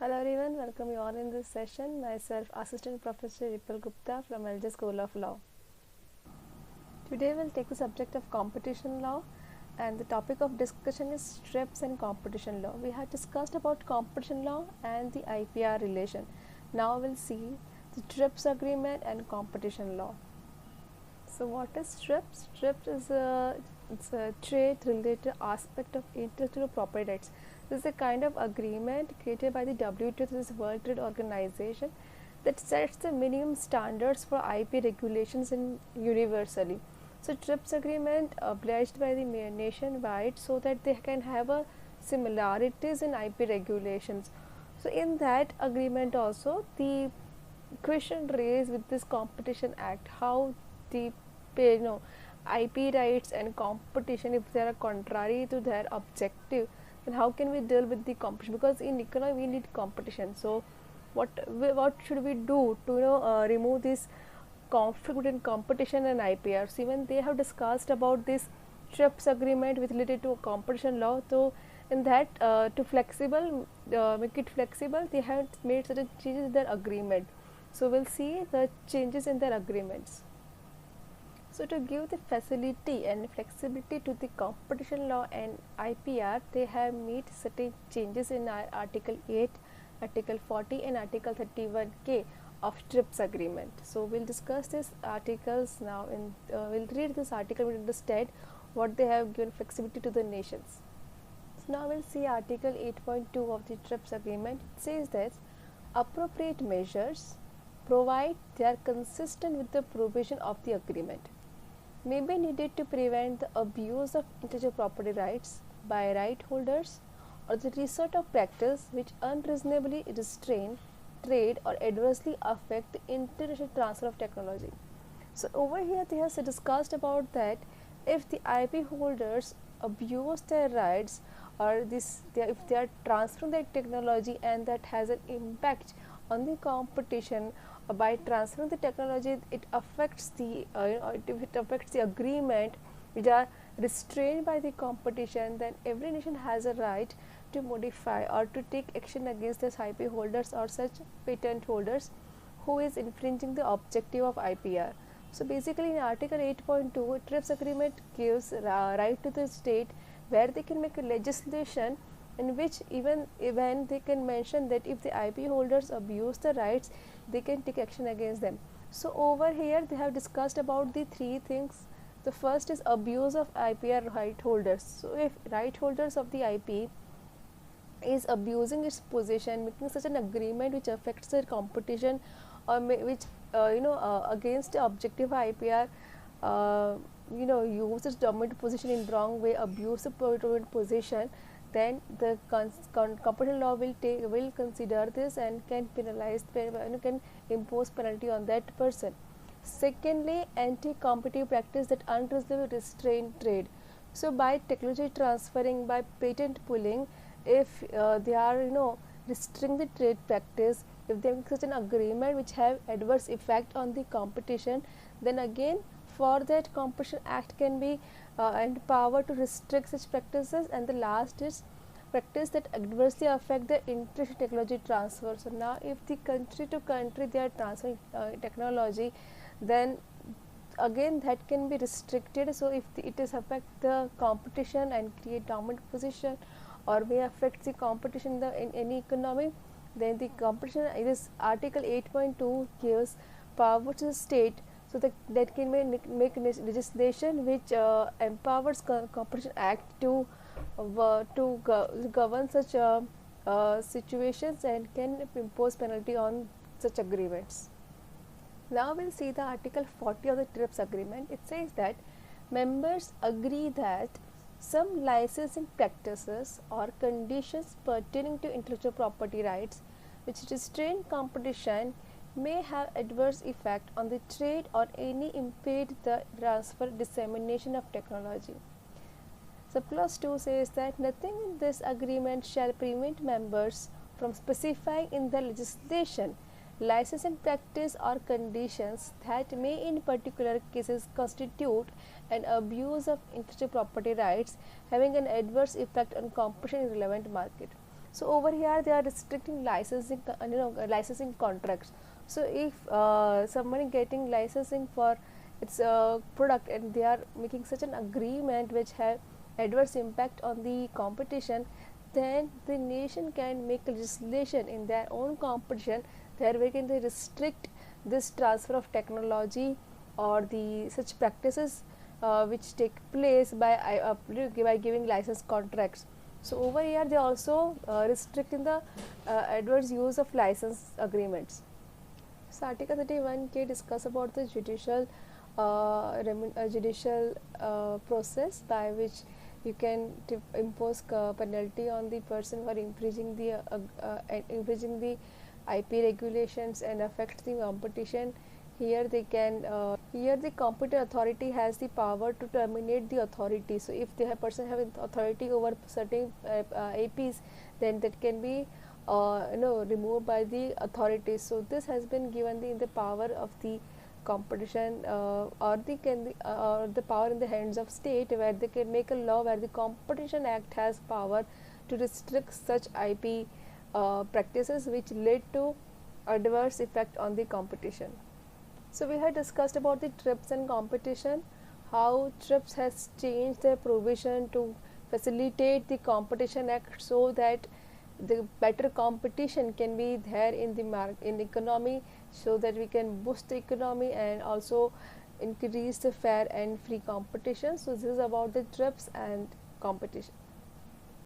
Hello everyone, welcome you all in this session. Myself, Assistant Professor Ripal Gupta from LJ School of Law. Today we'll take the subject of competition law, and the topic of discussion is TRIPS and competition law. We had discussed about competition law and the IPR relation. Now we'll see the TRIPS agreement and competition law. So what is TRIPS? TRIPS is it's a trade-related aspect of intellectual property rights. This is a kind of agreement created by the WTO, this World Trade Organization, that sets the minimum standards for IP regulations universally. So TRIPS agreement obliged by the nationwide so that they can have a similarities in IP regulations. So in that agreement also the question raised with this Competition Act, how the IP rights and competition, if they are contrary to their objective, then how can we deal with the competition? Because in economy we need competition. So what should we do to remove this conflict between competition and IPRs? Even they have discussed about this TRIPS agreement with related to competition law. So in that to flexible make it flexible, they have made certain changes in their agreement. So we'll see the changes in their agreements. So to give the facility and flexibility to the competition law and IPR, they have made certain changes in Article 8, Article 40 and Article 31K of TRIPS agreement. So we'll discuss these articles now, and we'll read this article to understand what they have given flexibility to the nations. So now we'll see Article 8.2 of the TRIPS agreement. It says that appropriate measures, provide they are consistent with the provision of the agreement, may be needed to prevent the abuse of intellectual property rights by right holders or the resort of practice which unreasonably restrain trade or adversely affect the international transfer of technology. So over here they have discussed about that if the IP holders abuse their rights, or if they are transferring their technology and that has an impact on the competition, by transferring the technology, it affects the it affects the agreement which are restrained by the competition, then every nation has a right to modify or to take action against such IP holders or such patent holders who is infringing the objective of IPR. So basically in Article 8.2, TRIPS agreement gives right to the state where they can make a legislation in which even they can mention that if the IP holders abuse the rights, they can take action against them. So over here they have discussed about the three things. The first is abuse of IPR right holders. So if right holders of the IP is abusing its position, making such an agreement which affects their competition or which against the objective of IPR, uses dominant position in wrong way, abuse the dominant position, then the competition law will consider this and can penalize, can impose penalty on that person. Secondly, anti-competitive practice that unreasonably restrain trade. So by technology transferring, by patent pooling, if they are restricting the trade practice, if they make such an agreement which have adverse effect on the competition, then again for that Competition Act can be empowered to restrict such practices. And the last is practice that adversely affect the international technology transfer. So now if the country to country they are transferring technology, then again that can be restricted. So if it is affect the competition and create dominant position, or may affect the competition in any economy, then the competition, this Article 8.2 gives power to the state so that can make legislation which empowers Competition Act to govern such situations and can impose penalty on such agreements. Now we'll see the Article 40 of the TRIPS agreement. It says that members agree that some licensing practices or conditions pertaining to intellectual property rights which restrain competition may have adverse effect on the trade or any impede the transfer dissemination of technology. So clause 2 says that nothing in this agreement shall prevent members from specifying in the legislation licensing practice or conditions that may in particular cases constitute an abuse of intellectual property rights having an adverse effect on competition in relevant market. So over here they are restricting licensing, licensing contracts. So if someone getting licensing for its product and they are making such an agreement which have adverse impact on the competition, then the nation can make legislation in their own competition, where we can they restrict this transfer of technology or the such practices which take place by giving license contracts. So over here they also restricting the adverse use of license agreements. So Article 31K discuss about the judicial process by which you can impose penalty on the person for infringing the IP regulations and affect the competition. Here they can here the competent authority has the power to terminate the authority. So if the person having authority over certain IPs, then that can be removed by the authorities. So this has been given in the power of the competition or the power in the hands of state, where they can make a law where the Competition Act has power to restrict such IP practices which lead to adverse effect on the competition. So we have discussed about the TRIPS and competition, how TRIPS has changed their provision to facilitate the Competition Act so that the better competition can be there in the economy, so that we can boost the economy and also increase the fair and free competition. So this is about the TRIPS and competition.